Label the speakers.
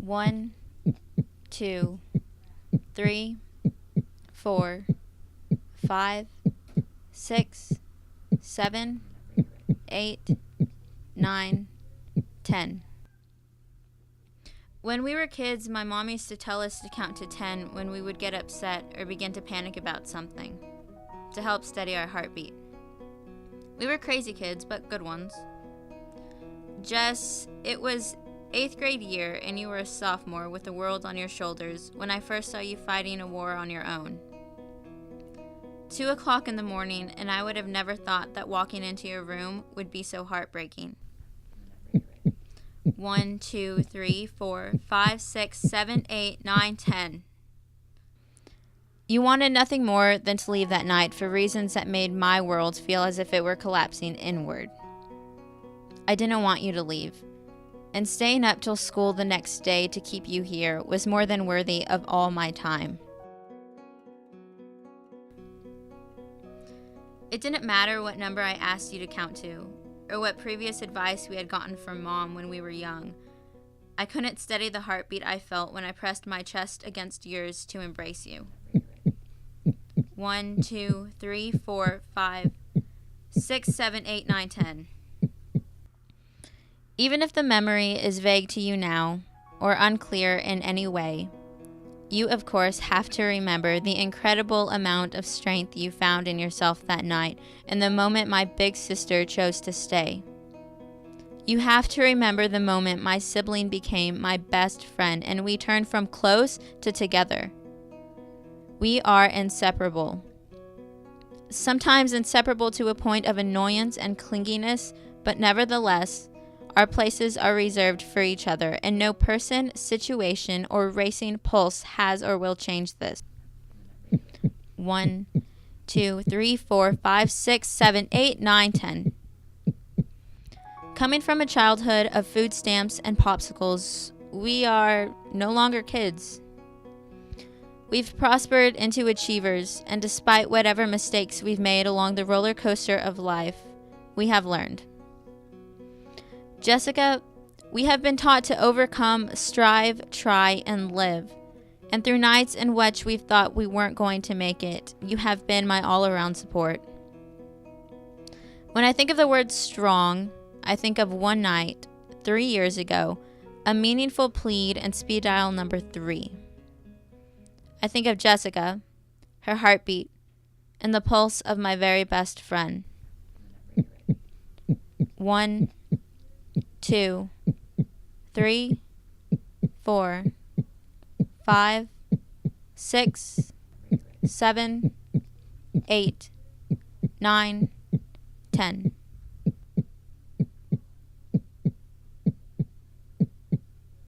Speaker 1: 1, 2, 3, 4, 5, 6, 7, 8, 9, 10. When we were kids, my mom used to tell us to count to 10 when we would get upset or begin to panic about something, to help steady our heartbeat. We were crazy kids, but good ones. Jess, it was 8th grade year and you were a sophomore with the world on your shoulders when I first saw you fighting a war on your own. 2 o'clock in the morning, and I would have never thought that walking into your room would be so heartbreaking. 1, 2, 3, 4, 5, 6, 7, 8, 9, 10. You wanted nothing more than to leave that night for reasons that made my world feel as if it were collapsing inward. I didn't want you to leave, and staying up till school the next day to keep you here was more than worthy of all my time. It didn't matter what number I asked you to count to, or what previous advice we had gotten from Mom when we were young. I couldn't steady the heartbeat I felt when I pressed my chest against yours to embrace you. 1, 2, 3, 4, 5, 6, 7, 8, 9, 10. Even if the memory is vague to you now, or unclear in any way, you, of course, have to remember the incredible amount of strength you found in yourself that night and the moment my big sister chose to stay. You have to remember the moment my sibling became my best friend and we turned from close to together. We are inseparable. Sometimes inseparable to a point of annoyance and clinginess, but nevertheless, our places are reserved for each other, and no person, situation, or racing pulse has or will change this. 1, 2, 3, 4, 5, 6, 7, 8, 9, 10. Coming from a childhood of food stamps and popsicles, we are no longer kids. We've prospered into achievers, and despite whatever mistakes we've made along the roller coaster of life, we have learned. Jessica, we have been taught to overcome, strive, try, and live. And through nights in which we've thought we weren't going to make it, you have been my all-around support. When I think of the word strong, I think of one night, 3 years ago, a meaningful plead and speed dial number 3. I think of Jessica, her heartbeat, and the pulse of my very best friend. 1, 2, 3, 4, 5, 6, 7, 8, 9, 10.